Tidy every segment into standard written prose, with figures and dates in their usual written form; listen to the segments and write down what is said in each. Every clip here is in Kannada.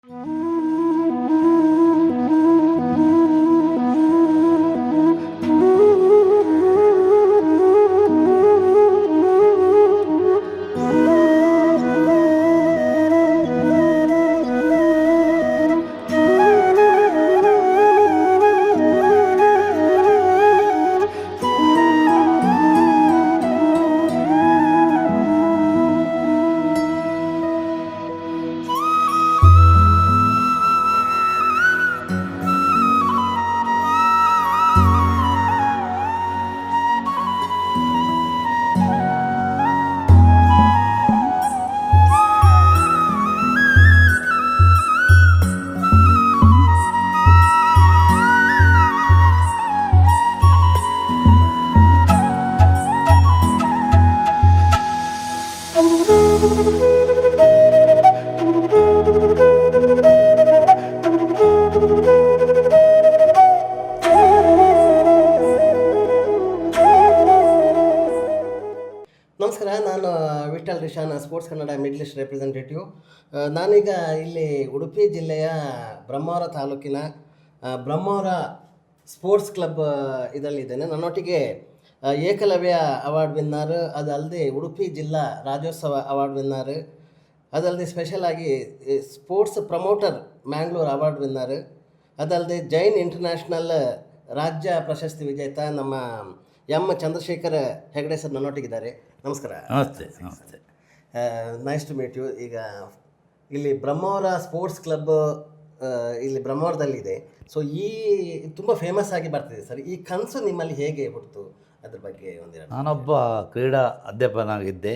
ನಮಸ್ಕಾರ. ನಾನು Vittal Rishan, sports Kannada Middle East representative. ನಾನೀಗ ಇಲ್ಲಿ ಉಡುಪಿ ಜಿಲ್ಲೆಯ ಬ್ರಹ್ಮಾವರ ತಾಲೂಕಿನ ಬ್ರಹ್ಮಾವರ ಸ್ಪೋರ್ಟ್ಸ್ ಕ್ಲಬ್ ಇದರಲ್ಲಿದ್ದೇನೆ. ನನ್ನೊಟ್ಟಿಗೆ ಏಕಲವ್ಯ ಅವಾರ್ಡ್ ವಿನ್ನರ್, ಅದಲ್ಲದೆ ಉಡುಪಿ ಜಿಲ್ಲಾ ರಾಜ್ಯೋತ್ಸವ ಅವಾರ್ಡ್ ವಿನ್ನರ್, ಅದಲ್ಲದೆ ಸ್ಪೆಷಲ್ ಆಗಿ sports promoter Mangalore award winner, ಅದಲ್ಲದೆ ಜೈನ್ ಇಂಟರ್ನ್ಯಾಷನಲ್ ರಾಜ್ಯ ಪ್ರಶಸ್ತಿ ವಿಜೇತ ನಮ್ಮ ಎಂ ಚಂದ್ರಶೇಖರ್ ಹೆಗಡೆ ಸರ್ ನನ್ನೊಟ್ಟಿಗಿದ್ದಾರೆ. ನಮಸ್ಕಾರ. ನಮಸ್ತೆ. ನಮಸ್ತೆ. Nice to meet you. ಈಗ ಇಲ್ಲಿ ಬ್ರಹ್ಮಾವರ ಸ್ಪೋರ್ಟ್ಸ್ ಕ್ಲಬ್ ಇಲ್ಲಿ ಬ್ರಹ್ಮಾವರದಲ್ಲಿದೆ. ಸೊ ಈ ತುಂಬ ಫೇಮಸ್ ಆಗಿ ಬರ್ತಿದೆ ಸರ್. ಈ ಕನಸು ನಿಮ್ಮಲ್ಲಿ ಹೇಗೆ ಹುಟ್ಟಿತು, ಅದ್ರ ಬಗ್ಗೆ ಒಂದೆರಡು. ನಾನೊಬ್ಬ ಕ್ರೀಡಾ ಅಧ್ಯಾಪಕನಾಗಿದ್ದೆ.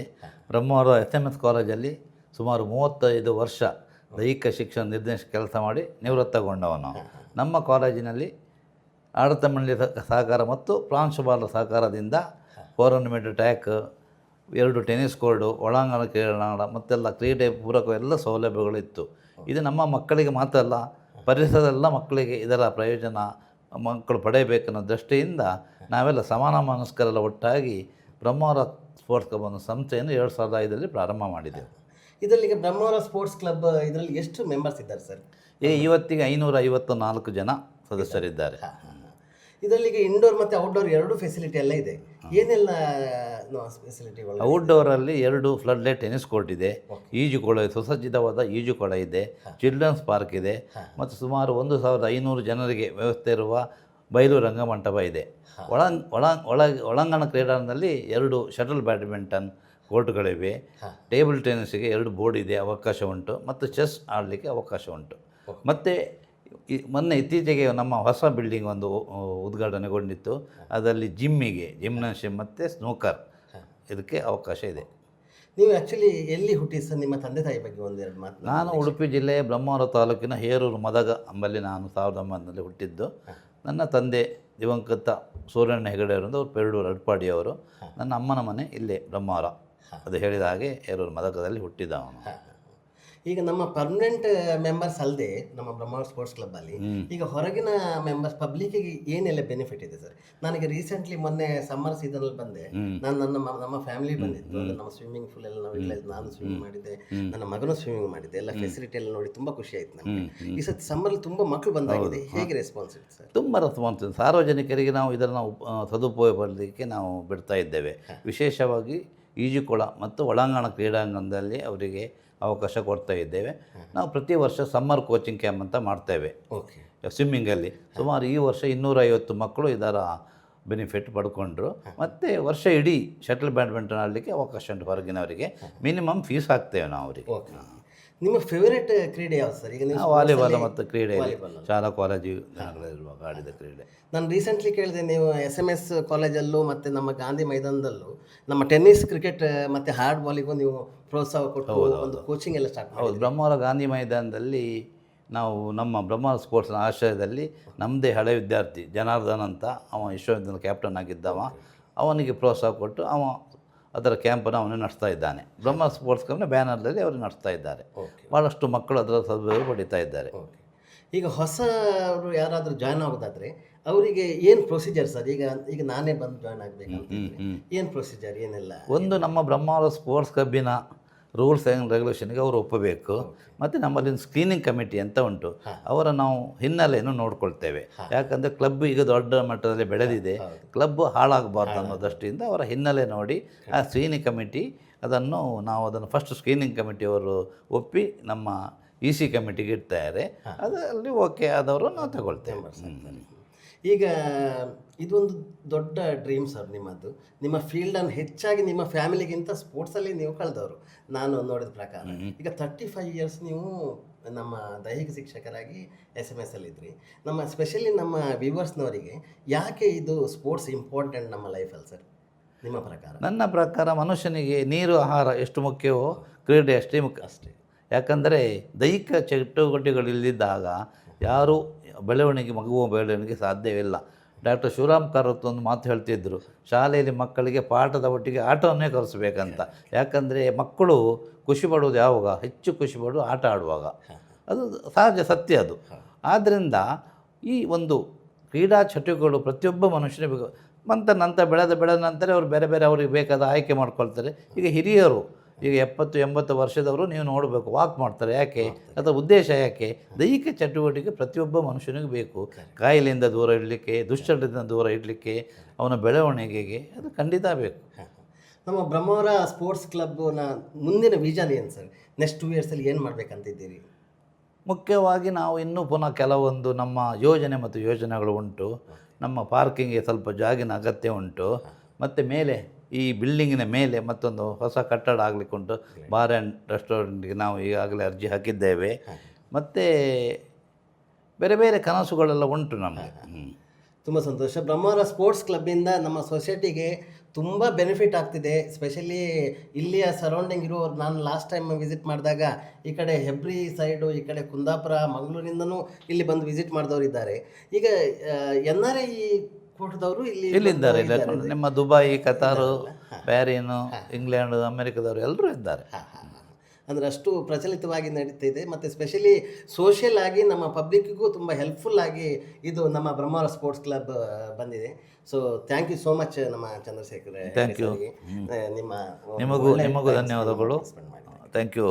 ಬ್ರಹ್ಮಾವರ SMS ಕಾಲೇಜಲ್ಲಿ ಸುಮಾರು 35 ವರ್ಷ ದೈಹಿಕ ಶಿಕ್ಷಣ ನಿರ್ದೇಶಕ ಕೆಲಸ ಮಾಡಿ ನಿವೃತ್ತಗೊಂಡವನು. ನಮ್ಮ ಕಾಲೇಜಿನಲ್ಲಿ ಆಡಳಿತ ಮಂಡಳಿ ಸಹಕಾರ ಮತ್ತು ಪ್ರಾಂಶುಪಾಲರ ಸಹಕಾರದಿಂದ 400 ಮೀಟರ್ ಟ್ರ್ಯಾಕ್, 2 ಟೆನ್ನಿಸ್ ಕೋರ್ಡು, ಒಳಾಂಗಣ ಕ್ರೀಡಾಂಗಣ ಮತ್ತೆಲ್ಲ ಕ್ರೀಡೆ ಪೂರಕ ಎಲ್ಲ ಸೌಲಭ್ಯಗಳಿತ್ತು. ಇದು ನಮ್ಮ ಮಕ್ಕಳಿಗೆ ಮಾತ್ರ ಅಲ್ಲ, ಪರಿಸರದ ಎಲ್ಲ ಮಕ್ಕಳಿಗೆ ಇದರ ಪ್ರಯೋಜನ ಮಕ್ಕಳು ಪಡೆಯಬೇಕನ್ನೋ ದೃಷ್ಟಿಯಿಂದ ನಾವೆಲ್ಲ ಸಮಾನ ಮನಸ್ಕರೆಲ್ಲ ಒಟ್ಟಾಗಿ ಬ್ರಹ್ಮಾವರ ಸ್ಪೋರ್ಟ್ಸ್ ಕ್ಲಬ್ ಅನ್ನೋ ಸಂಸ್ಥೆಯನ್ನು 2005ರಲ್ಲಿ ಪ್ರಾರಂಭ ಮಾಡಿದ್ದೆವು. ಇದರಲ್ಲಿ ಬ್ರಹ್ಮಾವರ ಸ್ಪೋರ್ಟ್ಸ್ ಕ್ಲಬ್ ಇದರಲ್ಲಿ ಎಷ್ಟು ಮೆಂಬರ್ಸ್ ಇದ್ದಾರೆ ಸರ್? ಇವತ್ತಿಗೆ 554 ಜನ ಸದಸ್ಯರಿದ್ದಾರೆ. ಇದರಲ್ಲಿ ಇಂಡೋರ್ ಮತ್ತು ಔಟ್ಡೋರ್ 2 ಫೆಸಿಲಿಟಿ ಎಲ್ಲ ಇದೆ. ಏನೆಲ್ಲ ಫೆಸಿಲಿಟಿಗಳು? ಔಟ್ಡೋರಲ್ಲಿ 2 ಫ್ಲಡ್ ಲೈಟ್ ಟೆನ್ನಿಸ್ ಕೋರ್ಟ್ ಇದೆ, ಈಜುಕೊಳ, ಸುಸಜ್ಜಿತವಾದ ಈಜುಕೊಳ ಇದೆ, ಚಿಲ್ಡ್ರನ್ಸ್ ಪಾರ್ಕ್ ಇದೆ, ಮತ್ತು ಸುಮಾರು 1500 ಜನರಿಗೆ ವ್ಯವಸ್ಥೆ ಇರುವ ಬಯಲು ರಂಗಮಂಟಪ ಇದೆ. ಒಳಾಂಗಣ ಕ್ರೀಡಾಂಗಣದಲ್ಲಿ 2 ಶಟಲ್ ಬ್ಯಾಡ್ಮಿಂಟನ್ ಕೋರ್ಟ್ಗಳಿವೆ. ಟೇಬಲ್ ಟೆನ್ನಿಸ್ಗೆ 2 ಬೋರ್ಡ್ ಇದೆ, ಅವಕಾಶ ಉಂಟು, ಮತ್ತು ಚೆಸ್ ಆಡಲಿಕ್ಕೆ ಅವಕಾಶ ಉಂಟು. ಮತ್ತು ಮೊನ್ನೆ ಇತ್ತೀಚೆಗೆ ನಮ್ಮ ಹೊಸ ಬಿಲ್ಡಿಂಗ್ ಒಂದು ಉದ್ಘಾಟನೆಗೊಂಡಿತ್ತು. ಅದರಲ್ಲಿ ಜಿಮ್ನಾಶಿಯಮ್ ಮತ್ತು ಸ್ನೂಕರ್ ಇದಕ್ಕೆ ಅವಕಾಶ ಇದೆ. ನೀವು ಆ್ಯಕ್ಚುಲಿ ಎಲ್ಲಿ ಹುಟ್ಟಿ ಸರ್? ನಿಮ್ಮ ತಂದೆ ತಾಯಿ ಬಗ್ಗೆ ಒಂದೆರಡು ಮಾತು. ನಾನು ಉಡುಪಿ ಜಿಲ್ಲೆಯ ಬ್ರಹ್ಮಾವರ ತಾಲೂಕಿನ ಹೇರೂರು ಮದಗ ಅಂಬಲ್ಲಿ ನಾನು 1900ರಲ್ಲಿ ಹುಟ್ಟಿದ್ದು. ನನ್ನ ತಂದೆ ದಿವಂಗತ ಸೂರ್ಯಣ್ಣ ಹೆಗಡೆಯವರಿಂದ ಅವರು ಪೆರಡೂರು ಅಡ್ಪಾಡಿಯವರು. ನನ್ನ ಅಮ್ಮನ ಮನೆ ಇಲ್ಲೇ ಬ್ರಹ್ಮಾವರ, ಅದು ಹೇಳಿದ ಹಾಗೆ ಹೇರೂರು ಮದಗದಲ್ಲಿ ಹುಟ್ಟಿದವನು. ಈಗ ನಮ್ಮ ಪರ್ಮನೆಂಟ್ ಮೆಂಬರ್ಸ್ ಅಲ್ಲದೆ ನಮ್ಮ ಬ್ರಹ್ಮಾವರ ಸ್ಪೋರ್ಟ್ಸ್ ಕ್ಲಬ್ಬಲ್ಲಿ ಈಗ ಹೊರಗಿನ ಮೆಂಬರ್ಸ್ ಪಬ್ಲಿಕ್ಕಿಗೆ ಏನೆಲ್ಲ ಬೆನಿಫಿಟ್ ಇದೆ ಸರ್? ನನಗೆ ರೀಸೆಂಟ್ಲಿ ಮೊನ್ನೆ ಸಮ್ಮರ್ ಸೀಸನಲ್ಲಿ ಬಂದೆ. ನಾನು ನಮ್ಮ ಫ್ಯಾಮಿಲಿ ಬಂದಿತ್ತು. ನಮ್ಮ ಸ್ವಿಮ್ಮಿಂಗ್ ಪೂಲ್ ಎಲ್ಲ ನಾವು ನಾನು ಸ್ವಿಮ್ಮಿಂಗ್ ಮಾಡಿದ್ದೆ, ನನ್ನ ಮಗನೂ ಸ್ವಿಮ್ಮಿಂಗ್ ಮಾಡಿದ್ದೆ. ಎಲ್ಲ ಫೆಸಿಲಿಟಿ ಎಲ್ಲ ನೋಡಿ ತುಂಬ ಖುಷಿ ಆಯ್ತು ನಮಗೆ. ಈ ಸತಿ ಸಮ್ಮರಲ್ಲಿ ತುಂಬ ಮಕ್ಕಳು ಬಂದಾಗಿದೆ. ಹೇಗೆ ರೆಸ್ಪಾನ್ಸ್ ಇದೆ ಸರ್? ತುಂಬ ರೆಸ್ಪಾನ್ಸ್ ಇದೆ. ಸಾರ್ವಜನಿಕರಿಗೆ ನಾವು ಇದನ್ನು ಸದುಪಯೋಗ ಪಡಲಿಕ್ಕೆ ನಾವು ಬಿಡ್ತಾ ಇದ್ದೇವೆ. ವಿಶೇಷವಾಗಿ ಈಜುಕೊಳ ಮತ್ತು ಒಳಾಂಗಣ ಕ್ರೀಡಾಂಗಣದಲ್ಲಿ ಅವರಿಗೆ ಅವಕಾಶ ಕೊಡ್ತಾ ಇದ್ದೇವೆ. ನಾವು ಪ್ರತಿ ವರ್ಷ ಸಮ್ಮರ್ ಕೋಚಿಂಗ್ ಕ್ಯಾಂಪ್ ಅಂತ ಮಾಡ್ತೇವೆ ಸ್ವಿಮ್ಮಿಂಗಲ್ಲಿ. ಸುಮಾರು ಈ ವರ್ಷ 250 ಮಕ್ಕಳು ಇದರ ಬೆನಿಫಿಟ್ ಪಡ್ಕೊಂಡ್ರು. ಮತ್ತು ವರ್ಷ ಇಡೀ ಶಟಲ್ ಬ್ಯಾಡ್ಮಿಂಟನ್ ಆಡಲಿಕ್ಕೆ ಅವಕಾಶ ಉಂಟು ಹೊರಗಿನವರಿಗೆ. ಮಿನಿಮಮ್ ಫೀಸ್ ಹಾಕ್ತೇವೆ ನಾವು ಅವರಿಗೆ. ನಿಮ್ಮ ಫೇವರೇಟ್ ಕ್ರೀಡೆ ಯಾವುದು ಸರ್? ಈಗ ವಾಲಿಬಾಲ್ ಮತ್ತು ಕ್ರೀಡೆ ಶಾಲಾ ಕಾಲೇಜು ಇರುವಾಗ ಆಡಿದ ಕ್ರೀಡೆ. ನಾನು ರೀಸೆಂಟ್ಲಿ ಕೇಳಿದೆ, ನೀವು SMS ಕಾಲೇಜಲ್ಲೂ ಮತ್ತು ನಮ್ಮ ಗಾಂಧಿ ಮೈದಾನದಲ್ಲೂ ನಮ್ಮ ಟೆನ್ನಿಸ್, ಕ್ರಿಕೆಟ್ ಮತ್ತು ಹಾರ್ಡ್ ಬಾಲಿಗೂ ನೀವು ಪ್ರೋತ್ಸಾಹ ಕೊಟ್ಟು ಒಂದು ಕೋಚಿಂಗ್ ಎಲ್ಲ ಸ್ಟಾರ್ಟ್ ಮಾಡಿ. ಹೌದು, ಬ್ರಹ್ಮಾವರ ಗಾಂಧಿ ಮೈದಾನದಲ್ಲಿ ನಾವು ನಮ್ಮ ಬ್ರಹ್ಮಾವರ ಸ್ಪೋರ್ಟ್ಸ್ನ ಆಶ್ರಯದಲ್ಲಿ ನಮ್ಮದೇ ಹಳೆ ವಿದ್ಯಾರ್ಥಿ ಜನಾರ್ದನ್ ಅಂತ, ಅವ ವಿಶ್ವವಿದ್ಯಾಲಯ ಕ್ಯಾಪ್ಟನ್ ಆಗಿದ್ದವ, ಅವನಿಗೆ ಪ್ರೋತ್ಸಾಹ ಕೊಟ್ಟು ಅದರ ಕ್ಯಾಂಪನ್ನು ಅವನು ನಡೆಸ್ತಾ ಇದ್ದಾನೆ. ಬ್ರಹ್ಮ ಸ್ಪೋರ್ಟ್ಸ್ ಕ್ಲಬ್ನ ಬ್ಯಾನರ್ದಲ್ಲಿ ಅವರು ನಡೆಸ್ತಾ ಇದ್ದಾರೆ. ಭಾಳಷ್ಟು ಮಕ್ಕಳು ಅದರ ಸದುಪಯೋಗ ಪಡೀತಾ ಇದ್ದಾರೆ. ಈಗ ಹೊಸವರು ಯಾರಾದರೂ ಜಾಯ್ನ್ ಆಗೋದಾದರೆ ಅವರಿಗೆ ಏನು ಪ್ರೊಸೀಜರ್ ಸರ್? ಈಗ ನಾನೇ ಬಂದು ಜಾಯ್ನ್ ಆಗಬೇಕಂತ ಏನು ಪ್ರೊಸೀಜರ್, ಏನೆಲ್ಲ? ಒಂದು ನಮ್ಮ ಬ್ರಹ್ಮಾವರ ಸ್ಪೋರ್ಟ್ಸ್ ಕ್ಲಬ್ಬಿನ ರೂಲ್ಸ್ ಆ್ಯಂಡ್ ರೆಗ್ಯುಲೇಷನ್ಗೆ ಅವರು ಒಪ್ಪಬೇಕು. ಮತ್ತು ನಮ್ಮಲ್ಲಿ ಒಂದು ಸ್ಕ್ರೀನಿಂಗ್ ಕಮಿಟಿ ಅಂತ ಉಂಟು, ಅವರ ನಾವು ಹಿನ್ನೆಲೆಯನ್ನು ನೋಡ್ಕೊಳ್ತೇವೆ. ಯಾಕಂದರೆ ಕ್ಲಬ್ ಈಗ ದೊಡ್ಡ ಮಟ್ಟದಲ್ಲಿ ಬೆಳೆದಿದೆ, ಕ್ಲಬ್ ಹಾಳಾಗಬಾರ್ದು ಅನ್ನೋ ದೃಷ್ಟಿಯಿಂದ ಅವರ ಹಿನ್ನೆಲೆ ನೋಡಿ ಆ ಸ್ಕ್ರೀನಿಂಗ್ ಕಮಿಟಿ ಅದನ್ನು ಫಸ್ಟ್ ಸ್ಕ್ರೀನಿಂಗ್ ಕಮಿಟಿಯವರು ಒಪ್ಪಿ ನಮ್ಮ EC ಕಮಿಟಿಗೆ ಇಡ್ತಾರೆ. ಅದರಲ್ಲಿ ಓಕೆ ಆದವರು ನಾವು ತಗೊಳ್ತೇವೆ. ಈಗ ಇದೊಂದು ದೊಡ್ಡ ಡ್ರೀಮ್ ಸರ್ ನಿಮ್ಮದು. ನಿಮ್ಮ ಫೀಲ್ಡನ್ನು ಹೆಚ್ಚಾಗಿ ನಿಮ್ಮ ಫ್ಯಾಮಿಲಿಗಿಂತ ಸ್ಪೋರ್ಟ್ಸಲ್ಲಿ ನೀವು ಕಳೆದವರು ನಾನು ನೋಡಿದ ಪ್ರಕಾರ. ಈಗ 35 ಇಯರ್ಸ್ ನೀವು ನಮ್ಮ ದೈಹಿಕ ಶಿಕ್ಷಕರಾಗಿ SMS ಅಲ್ಲಿದ್ರಿ. ಸ್ಪೆಷಲಿ ನಮ್ಮ ವ್ಯೂವರ್ಸ್ನವರಿಗೆ ಯಾಕೆ ಇದು ಸ್ಪೋರ್ಟ್ಸ್ ಇಂಪಾರ್ಟೆಂಟ್ ನಮ್ಮ ಲೈಫಲ್ಲಿ ಸರ್ ನಿಮ್ಮ ಪ್ರಕಾರ? ನನ್ನ ಪ್ರಕಾರ ಮನುಷ್ಯನಿಗೆ ನೀರು ಆಹಾರ ಎಷ್ಟು ಮುಖ್ಯವೋ ಕ್ರೀಡೆ ಅಷ್ಟೇ ಮುಖ್ಯ. ಯಾಕಂದರೆ ದೈಹಿಕ ಚಟುವಟಿಕೆಗಳಿಲ್ಲದಿದ್ದಾಗ ಯಾರೂ ಮಗುವ ಬೆಳವಣಿಗೆ ಸಾಧ್ಯವಿಲ್ಲ. ಡಾಕ್ಟರ್ ಶಿವರಾಮ್ ಕಾರತ್ ಒಂದು ಮಾತು ಹೇಳ್ತಿದ್ದರು, ಶಾಲೆಯಲ್ಲಿ ಮಕ್ಕಳಿಗೆ ಪಾಠದ ಒಟ್ಟಿಗೆ ಆಟವನ್ನೇ ಕಲಿಸ್ಬೇಕಂತ. ಯಾಕಂದರೆ ಮಕ್ಕಳು ಖುಷಿ ಪಡುವುದು ಯಾವಾಗ? ಹೆಚ್ಚು ಖುಷಿ ಪಡುವುದು ಆಟ ಆಡುವಾಗ. ಅದು ಸಹಜ ಸತ್ಯ ಅದು. ಆದ್ದರಿಂದ ಈ ಒಂದು ಕ್ರೀಡಾ ಚಟುವಟಿಕೆಗಳು ಪ್ರತಿಯೊಬ್ಬ ಮನುಷ್ಯನಿಗೆ ನಂತರ ಬೆಳೆದ ನಂತರ ಅವರು ಬೇರೆ ಬೇರೆ ಅವರಿಗೆ ಬೇಕಾದ ಆಯ್ಕೆ ಮಾಡ್ಕೊಳ್ತಾರೆ. ಈಗ ಹಿರಿಯರು ಈಗ 70-80 ವರ್ಷದವರು ನೀವು ನೋಡಬೇಕು, ವಾಕ್ ಮಾಡ್ತಾರೆ. ಯಾಕೆ? ಅದರ ಉದ್ದೇಶ ಯಾಕೆ? ದೈಹಿಕ ಚಟುವಟಿಕೆ ಪ್ರತಿಯೊಬ್ಬ ಮನುಷ್ಯನಿಗೆ ಬೇಕು. ಕಾಯಿಲೆಯಿಂದ ದೂರ ಇಡಲಿಕ್ಕೆ, ದುಶ್ಚಟದಿಂದ ದೂರ ಇಡಲಿಕ್ಕೆ, ಅವನ ಬೆಳವಣಿಗೆಗೆ ಅದು ಖಂಡಿತ ಬೇಕು. ನಮ್ಮ ಬ್ರಹ್ಮಾವರ ಸ್ಪೋರ್ಟ್ಸ್ ಕ್ಲಬ್ನ ಮುಂದಿನ ವಿಷನ್ ಏನು ಸರ್? ನೆಕ್ಸ್ಟ್ 2 ಇಯರ್ಸಲ್ಲಿ ಏನು ಮಾಡಬೇಕಂತಿದ್ದೀರಿ? ಮುಖ್ಯವಾಗಿ ನಾವು ಇನ್ನೂ ಪುನಃ ಕೆಲವೊಂದು ನಮ್ಮ ಯೋಜನೆ ಮತ್ತು ಯೋಜನೆಗಳು ಉಂಟು. ನಮ್ಮ ಪಾರ್ಕಿಂಗ್ಗೆ ಸ್ವಲ್ಪ ಜಾಗಿನ ಅಗತ್ಯ ಉಂಟು. ಮತ್ತು ಮೇಲೆ ಈ ಬಿಲ್ಡಿಂಗಿನ ಮೇಲೆ ಮತ್ತೊಂದು ಹೊಸ ಕಟ್ಟಡ ಆಗಲಿಕ್ಕೆ ಉಂಟು. ಬಾರ್ ಆ್ಯಂಡ್ ರೆಸ್ಟೋರೆಂಟ್ಗೆ ನಾವು ಈಗಾಗಲೇ ಅರ್ಜಿ ಹಾಕಿದ್ದೇವೆ. ಮತ್ತು ಬೇರೆ ಬೇರೆ ಕನಸುಗಳೆಲ್ಲ ಉಂಟು ನಮಗೆ. ತುಂಬ ಸಂತೋಷ. ಬ್ರಹ್ಮಾವರ ಸ್ಪೋರ್ಟ್ಸ್ ಕ್ಲಬ್ಬಿಂದ ನಮ್ಮ ಸೊಸೈಟಿಗೆ ತುಂಬ ಬೆನಿಫಿಟ್ ಆಗ್ತಿದೆ. ಸ್ಪೆಷಲಿ ಇಲ್ಲಿಯ ಸರೌಂಡಿಂಗ್ ಇರೋ, ನಾನು ಲಾಸ್ಟ್ ಟೈಮ್ ವಿಸಿಟ್ ಮಾಡಿದಾಗ ಈ ಕಡೆ ಹೆಬ್ರಿ ಸೈಡು, ಈ ಕಡೆ ಕುಂದಾಪುರ, ಮಂಗಳೂರಿಂದನೂ ಇಲ್ಲಿ ಬಂದು ವಿಸಿಟ್ ಮಾಡಿದವರು ಇದ್ದಾರೆ. ಈಗ NRI ಕೂಟದವರು ಇಲ್ಲಿದ್ದಾರೆ. ನಿಮ್ಮ ದುಬೈ, ಕತಾರು, ಬ್ಯಾರಿನು, ಇಂಗ್ಲೆಂಡ್, ಅಮೆರಿಕದವರು ಎಲ್ಲರೂ ಇದ್ದಾರೆ. ಅಂದರೆ ಅಷ್ಟು ಪ್ರಚಲಿತವಾಗಿ ನಡೀತಿದೆ. ಮತ್ತು ಸ್ಪೆಷಲಿ ಸೋಷಿಯಲ್ ಆಗಿ ನಮ್ಮ ಪಬ್ಲಿಕ್ಕಿಗೂ ತುಂಬ ಹೆಲ್ಪ್ಫುಲ್ ಆಗಿ ಇದು ನಮ್ಮ ಬ್ರಹ್ಮಾವರ ಸ್ಪೋರ್ಟ್ಸ್ ಕ್ಲಬ್ ಬಂದಿದೆ. So thank you so much ನಮ್ಮ ಚಂದ್ರಶೇಖರ್. Thank you. ನಿಮಗೂ ಧನ್ಯವಾದಗಳು. Thank you.